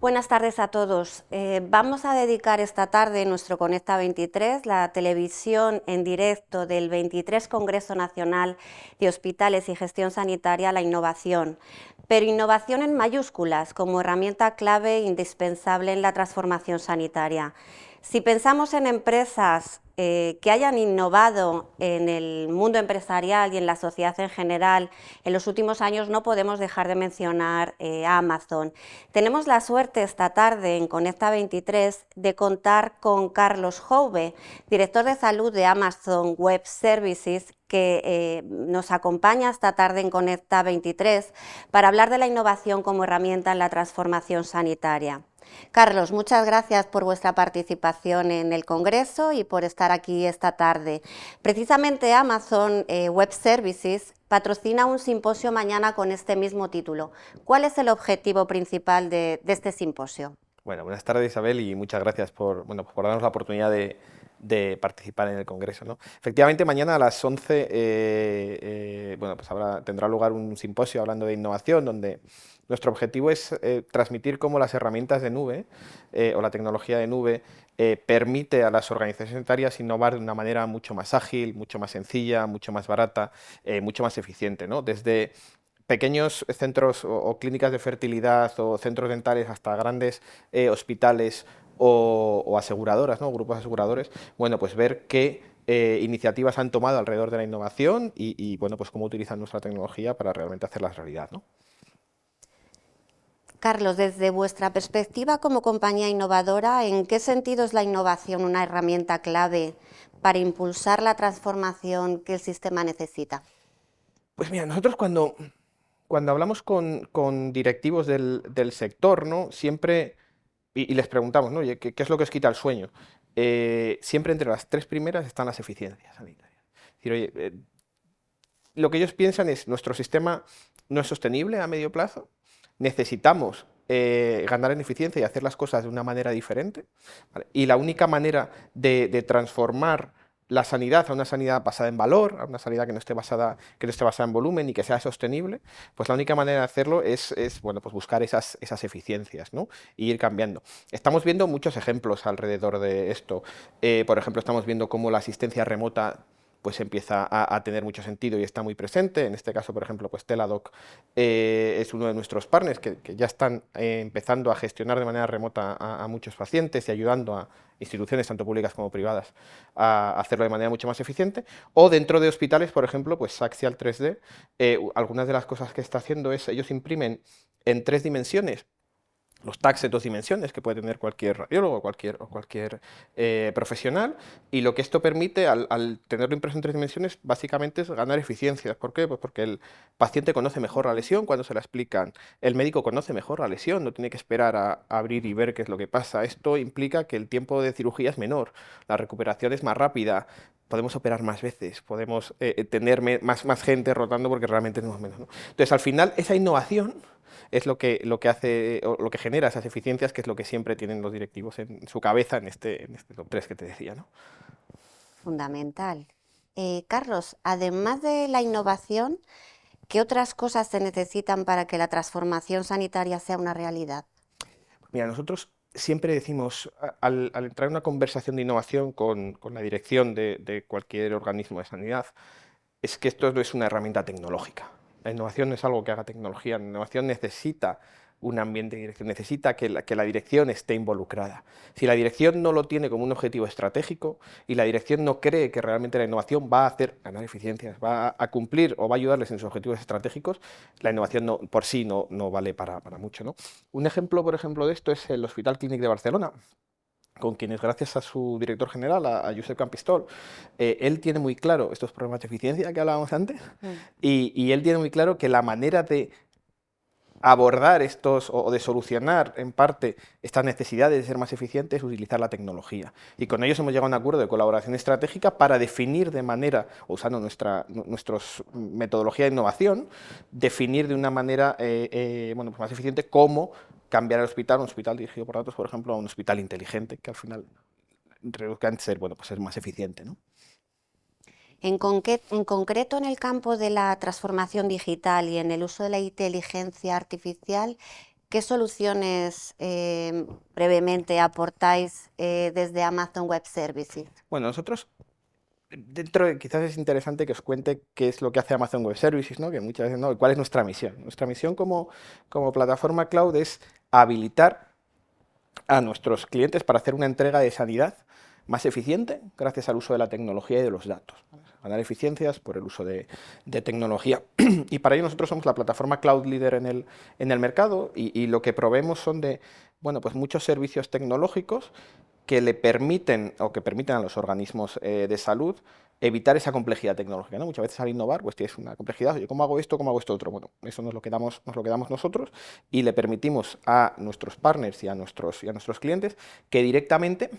Buenas tardes a todos. Vamos a dedicar esta tarde nuestro Conecta 23, la televisión en directo del 23 Congreso Nacional de Hospitales y Gestión Sanitaria, a la innovación, pero innovación en mayúsculas como herramienta clave e indispensable en la transformación sanitaria. Si pensamos en empresas que hayan innovado en el mundo empresarial y en la sociedad en general en los últimos años, no podemos dejar de mencionar a Amazon. Tenemos la suerte esta tarde en Conecta 23 de contar con Carlos Jouve, director de salud de Amazon Web Services, que nos acompaña esta tarde en Conecta 23 para hablar de la innovación como herramienta en la transformación sanitaria. Carlos, muchas gracias por vuestra participación en el Congreso y por estar aquí esta tarde. Precisamente Amazon Web Services patrocina un simposio mañana con este mismo título. ¿Cuál es el objetivo principal de este simposio? Bueno, buenas tardes, Isabel, y muchas gracias por darnos la oportunidad de participar en el Congreso, ¿no? Efectivamente, mañana a las 11 pues tendrá lugar un simposio hablando de innovación, donde nuestro objetivo es transmitir cómo las herramientas de nube o la tecnología de nube permite a las organizaciones sanitarias innovar de una manera mucho más ágil, mucho más sencilla, mucho más barata, mucho más eficiente, ¿no? Desde pequeños centros o clínicas de fertilidad o centros dentales hasta grandes hospitales o aseguradoras, ¿no? Grupos aseguradores, bueno, pues ver qué iniciativas han tomado alrededor de la innovación y bueno, pues cómo utilizan nuestra tecnología para realmente hacerlas realidad, ¿no? Carlos, desde vuestra perspectiva como compañía innovadora, ¿en qué sentido es la innovación una herramienta clave para impulsar la transformación que el sistema necesita? Pues mira, nosotros cuando hablamos con directivos del sector, ¿no? Siempre, y les preguntamos, ¿no? Oye, ¿qué es lo que os quita el sueño? Siempre entre las tres primeras están las eficiencias sanitarias. Es decir, oye, lo que ellos piensan es, nuestro sistema no es sostenible a medio plazo, necesitamos ganar en eficiencia y hacer las cosas de una manera diferente, ¿vale? Y la única manera de transformar la sanidad a una sanidad basada en valor, a una sanidad que no esté basada en volumen y que sea sostenible, pues la única manera de hacerlo es bueno, pues buscar esas eficiencias, ¿no? Y ir cambiando. Estamos viendo muchos ejemplos alrededor de esto. Por ejemplo, estamos viendo cómo la asistencia remota pues empieza a tener mucho sentido y está muy presente. En este caso, por ejemplo, pues Teladoc es uno de nuestros partners que ya están empezando a gestionar de manera remota a muchos pacientes y ayudando a instituciones tanto públicas como privadas a hacerlo de manera mucho más eficiente. O dentro de hospitales, por ejemplo, pues Axial 3D, algunas de las cosas que está haciendo es, ellos imprimen en 3 dimensiones los tags en 2 dimensiones que puede tener cualquier radiólogo o cualquier profesional, y lo que esto permite al tenerlo impreso en 3 dimensiones básicamente es ganar eficiencias. ¿Por qué? Pues porque el paciente conoce mejor la lesión cuando se la explican, el médico conoce mejor la lesión, no tiene que esperar a abrir y ver qué es lo que pasa. Esto implica que el tiempo de cirugía es menor, la recuperación es más rápida, podemos operar más veces, podemos tener más gente rotando porque realmente tenemos menos, ¿no? Entonces, al final, esa innovación es lo que hace, o lo que genera esas eficiencias, que es lo que siempre tienen los directivos en su cabeza en este top 3 que te decía, ¿no? Fundamental. Carlos, además de la innovación, ¿qué otras cosas se necesitan para que la transformación sanitaria sea una realidad? Mira, nosotros siempre decimos, al entrar en una conversación de innovación con la dirección de cualquier organismo de sanidad, es que esto no es una herramienta tecnológica. La innovación no es algo que haga tecnología, la innovación necesita un ambiente de dirección, necesita que la dirección esté involucrada. Si la dirección no lo tiene como un objetivo estratégico y la dirección no cree que realmente la innovación va a hacer ganar eficiencias, va a cumplir o va a ayudarles en sus objetivos estratégicos, la innovación por sí no vale para mucho, ¿no? Un ejemplo, por ejemplo, de esto es el Hospital Clínic de Barcelona, con quienes, gracias a su director general, a Josep Campistol, él tiene muy claro estos problemas de eficiencia que hablábamos antes, y él tiene muy claro que la manera de abordar estos o de solucionar en parte estas necesidades de ser más eficientes es utilizar la tecnología. Y con ellos hemos llegado a un acuerdo de colaboración estratégica para definir de manera, usando nuestra metodología de innovación, definir de una manera bueno, pues más eficiente cómo cambiar el hospital, un hospital dirigido por datos, por ejemplo, a un hospital inteligente, que al final reduzca en ser, bueno, pues ser más eficiente, ¿no? En concreto, en el campo de la transformación digital y en el uso de la inteligencia artificial, ¿Qué soluciones brevemente aportáis desde Amazon Web Services? Bueno, nosotros, quizás es interesante que os cuente qué es lo que hace Amazon Web Services, ¿no? Que muchas veces, ¿no? ¿Cuál es nuestra misión? Nuestra misión como plataforma cloud es habilitar a nuestros clientes para hacer una entrega de sanidad más eficiente gracias al uso de la tecnología y de los datos. Ganar eficiencias por el uso de tecnología. Y para ello nosotros somos la plataforma cloud líder en el mercado y lo que proveemos son de pues muchos servicios tecnológicos que le permiten o que permiten a los organismos de salud evitar esa complejidad tecnológica, ¿no? Muchas veces al innovar, pues tienes una complejidad, oye, ¿cómo hago esto? ¿Cómo hago esto otro? Bueno, eso nos lo quedamos nosotros y le permitimos a nuestros partners y a nuestros clientes que directamente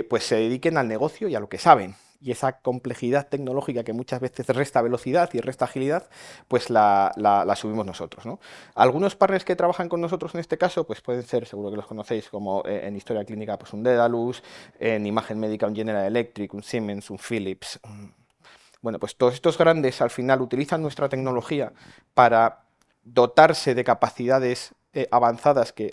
pues se dediquen al negocio y a lo que saben. Y esa complejidad tecnológica que muchas veces resta velocidad y resta agilidad, pues la subimos nosotros, ¿no? Algunos partners que trabajan con nosotros en este caso, pues pueden ser, seguro que los conocéis, como en historia clínica, pues un Dedalus, en imagen médica un General Electric, un Siemens, un Philips. Bueno, pues todos estos grandes al final utilizan nuestra tecnología para dotarse de capacidades avanzadas que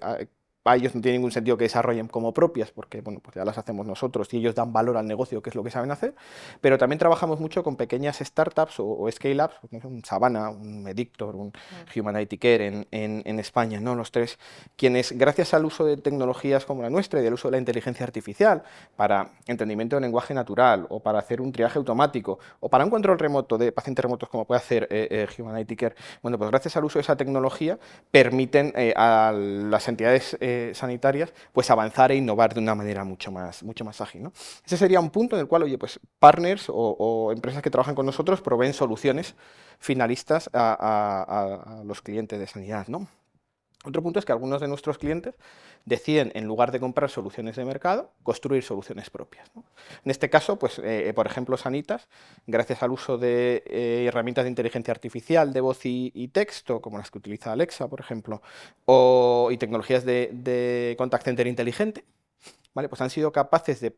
a ellos no tiene ningún sentido que desarrollen como propias, porque bueno, pues ya las hacemos nosotros y ellos dan valor al negocio, que es lo que saben hacer, pero también trabajamos mucho con pequeñas startups o scale-ups, un Savannah, un Medictor, un Humanity Care en España, ¿no? Los tres, quienes gracias al uso de tecnologías como la nuestra y del uso de la inteligencia artificial para entendimiento del lenguaje natural o para hacer un triaje automático o para un control remoto de pacientes remotos como puede hacer Humanity Care, bueno, pues gracias al uso de esa tecnología permiten a las entidades sanitarias, pues avanzar e innovar de una manera mucho más ágil, ¿no? Ese sería un punto en el cual, oye, pues partners o empresas que trabajan con nosotros proveen soluciones finalistas a los clientes de sanidad, ¿no? Otro punto es que algunos de nuestros clientes deciden, en lugar de comprar soluciones de mercado, construir soluciones propias, ¿no? En este caso, pues, por ejemplo, Sanitas, gracias al uso de herramientas de inteligencia artificial, de voz y texto, como las que utiliza Alexa, por ejemplo, y tecnologías de contact center inteligente, ¿vale? Pues han sido capaces de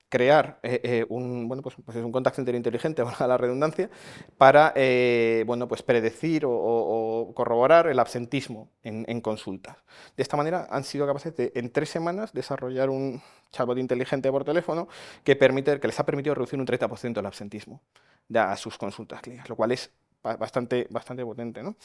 crear pues es un contact center inteligente, valga la redundancia, para pues predecir o corroborar el absentismo en consultas. De esta manera han sido capaces de, en 3 semanas, desarrollar un chatbot inteligente por teléfono que les ha permitido reducir un 30% el absentismo a sus consultas clínicas, lo cual es bastante potente, ¿no?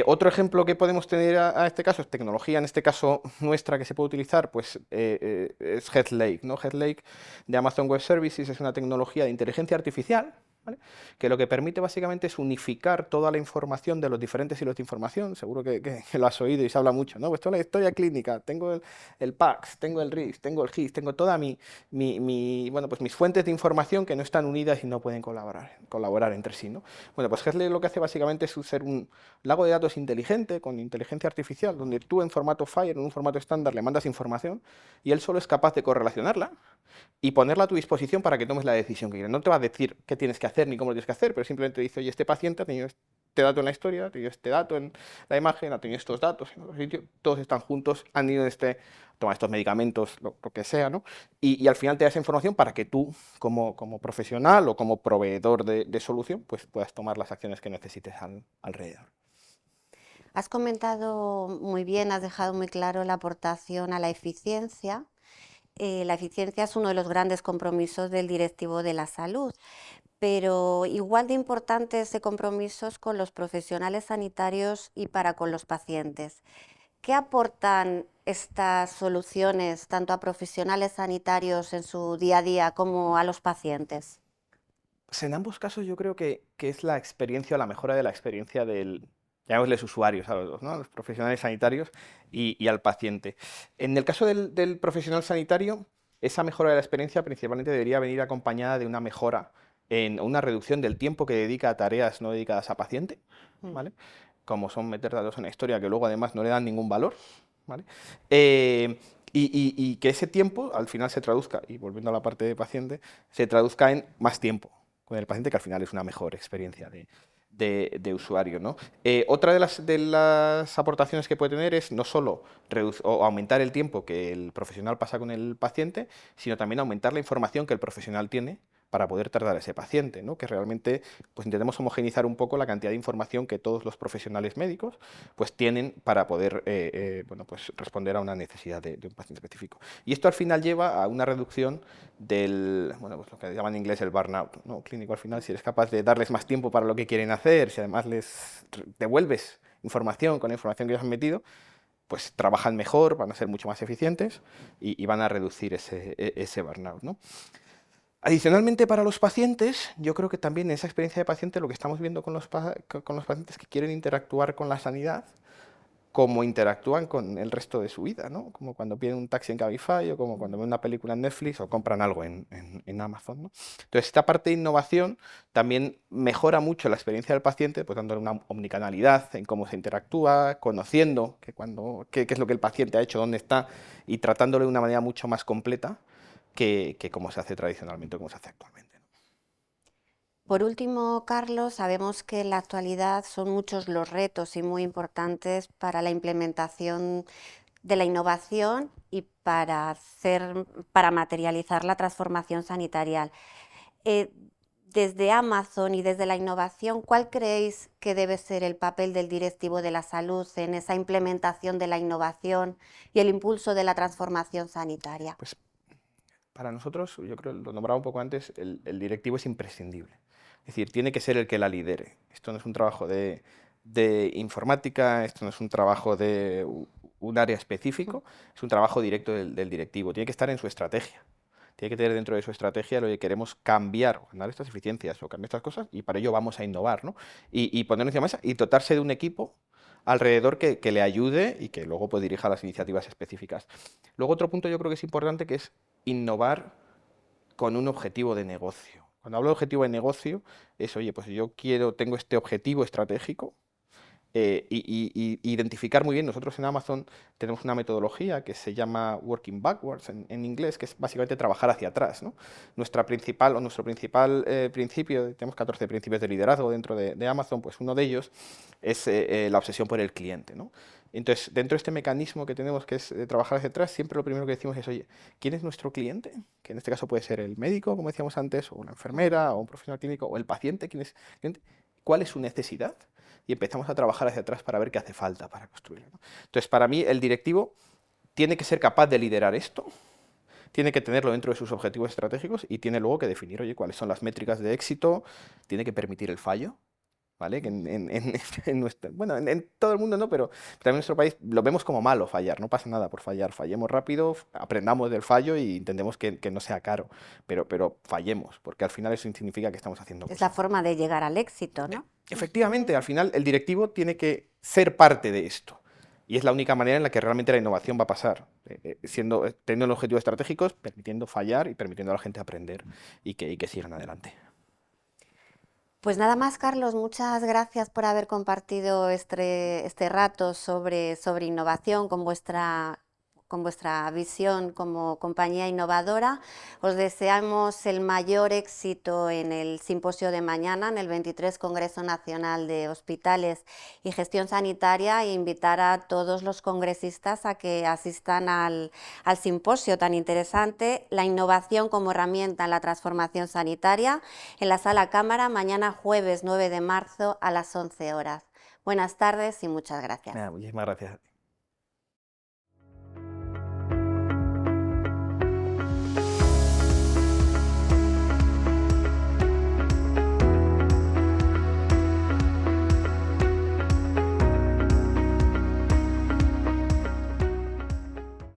Otro ejemplo que podemos tener a este caso es tecnología, en este caso nuestra que se puede utilizar, pues es HealthLake, ¿no? HealthLake de Amazon Web Services es una tecnología de inteligencia artificial, ¿vale? Que lo que permite básicamente es unificar toda la información de los diferentes hilos de información, seguro que lo has oído y se habla mucho, ¿no? Pues toda la historia clínica, tengo el PACS, tengo el RIS, tengo el GIS, tengo toda pues mis fuentes de información que no están unidas y no pueden colaborar entre sí, ¿no? Bueno, pues HealthLake lo que hace básicamente es ser un lago de datos inteligente, con inteligencia artificial, donde tú en formato FHIR, en un formato estándar, le mandas información y él solo es capaz de correlacionarla y ponerla a tu disposición para que tomes la decisión que quieras. No te va a decir qué tienes que hacer ni cómo lo tienes que hacer, pero simplemente dice, oye, este paciente ha tenido este dato en la historia, ha tenido este dato en la imagen, ha tenido estos datos en otro sitio, todos están juntos, han ido tomar estos medicamentos, lo que sea, ¿no? Y al final te da esa información para que tú, como profesional o como proveedor de solución, pues puedas tomar las acciones que necesites alrededor. Has comentado muy bien, has dejado muy claro la aportación a la eficiencia. La eficiencia es uno de los grandes compromisos del directivo de la salud, pero igual de importante ese compromiso es con los profesionales sanitarios y para con los pacientes. ¿Qué aportan estas soluciones tanto a profesionales sanitarios en su día a día como a los pacientes? Pues en ambos casos yo creo que es la experiencia o la mejora de la experiencia llamémosles usuarios a los dos, ¿no? A los profesionales sanitarios y al paciente. En el caso del profesional sanitario, esa mejora de la experiencia principalmente debería venir acompañada de una mejora en una reducción del tiempo que dedica a tareas no dedicadas a paciente, ¿vale? Como son meter datos en la historia que luego además no le dan ningún valor, ¿vale? Y que ese tiempo al final se traduzca, y volviendo a la parte de paciente, se traduzca en más tiempo con el paciente, que al final es una mejor experiencia de usuario, ¿no? Otra de las aportaciones que puede tener es no solo aumentar el tiempo que el profesional pasa con el paciente, sino también aumentar la información que el profesional tiene para poder tratar a ese paciente, ¿no? Que realmente pues, intentemos homogeneizar un poco la cantidad de información que todos los profesionales médicos pues, tienen para poder bueno, pues, responder a una necesidad de un paciente específico. Y esto al final lleva a una reducción del, bueno, pues lo que llaman en inglés el burnout, ¿no? Clínico. Al final, si eres capaz de darles más tiempo para lo que quieren hacer, si además les devuelves información con la información que ellos han metido, pues trabajan mejor, van a ser mucho más eficientes y van a reducir ese burnout, ¿no? Adicionalmente, para los pacientes, yo creo que también en esa experiencia de paciente lo que estamos viendo con los pacientes que quieren interactuar con la sanidad, como interactúan con el resto de su vida, ¿no? Como cuando piden un taxi en Cabify, o como cuando ven una película en Netflix, o compran algo en Amazon, ¿no? Entonces, esta parte de innovación también mejora mucho la experiencia del paciente, pues dándole una omnicanalidad en cómo se interactúa, conociendo qué es lo que el paciente ha hecho, dónde está, y tratándolo de una manera mucho más completa que como se hace tradicionalmente o como se hace actualmente. Por último, Carlos, sabemos que en la actualidad son muchos los retos y muy importantes para la implementación de la innovación y para materializar la transformación sanitaria. Desde Amazon y desde la innovación, ¿cuál creéis que debe ser el papel del directivo de la salud en esa implementación de la innovación y el impulso de la transformación sanitaria? Pues para nosotros, yo creo, lo nombraba un poco antes, el directivo es imprescindible. Es decir, tiene que ser el que la lidere. Esto no es un trabajo de informática, esto no es un trabajo de un área específico, es un trabajo directo del directivo. Tiene que estar en su estrategia. Tiene que tener dentro de su estrategia lo que queremos cambiar, o ganar estas eficiencias o cambiar estas cosas, y para ello vamos a innovar, ¿no? Y ponernos encima de la mesa y dotarse de un equipo alrededor que le ayude y que luego pues, dirija las iniciativas específicas. Luego otro punto yo creo que es importante, que es innovar con un objetivo de negocio. Cuando hablo de objetivo de negocio, es, oye, pues yo tengo este objetivo estratégico, y identificar muy bien. Nosotros en Amazon tenemos una metodología que se llama Working Backwards en inglés, que es básicamente trabajar hacia atrás, ¿no? Nuestro principal principio, tenemos 14 principios de liderazgo dentro de Amazon, pues uno de ellos es la obsesión por el cliente, ¿no? Entonces, dentro de este mecanismo que tenemos, que es trabajar hacia atrás, siempre lo primero que decimos es, oye, ¿quién es nuestro cliente? Que en este caso puede ser el médico, como decíamos antes, o una enfermera, o un profesional clínico, o el paciente. ¿Quién es el cliente? ¿Cuál es su necesidad? Y empezamos a trabajar hacia atrás para ver qué hace falta para construirlo, ¿no? Entonces, para mí, el directivo tiene que ser capaz de liderar esto, tiene que tenerlo dentro de sus objetivos estratégicos y tiene luego que definir, oye, cuáles son las métricas de éxito, tiene que permitir el fallo, ¿vale? Que bueno, en todo el mundo no, pero también en nuestro país lo vemos como malo fallar, no pasa nada por fallar, fallemos rápido, aprendamos del fallo y intentemos que no sea caro, pero fallemos, porque al final eso significa que estamos haciendo Es cosas. la forma de llegar al éxito, ¿no? Efectivamente, al final el directivo tiene que ser parte de esto. Y es la única manera en la que realmente la innovación va a pasar, teniendo los objetivos estratégicos, permitiendo fallar y permitiendo a la gente aprender y que sigan adelante. Pues nada más, Carlos, muchas gracias por haber compartido este rato sobre innovación con vuestra visión como compañía innovadora. Os deseamos el mayor éxito en el simposio de mañana, en el 23 Congreso Nacional de Hospitales y Gestión Sanitaria, e invitar a todos los congresistas a que asistan al simposio tan interesante, La innovación como herramienta en la transformación sanitaria, en la Sala Cámara, mañana jueves 9 de marzo a las 11 horas. Buenas tardes y muchas gracias. Muchísimas gracias.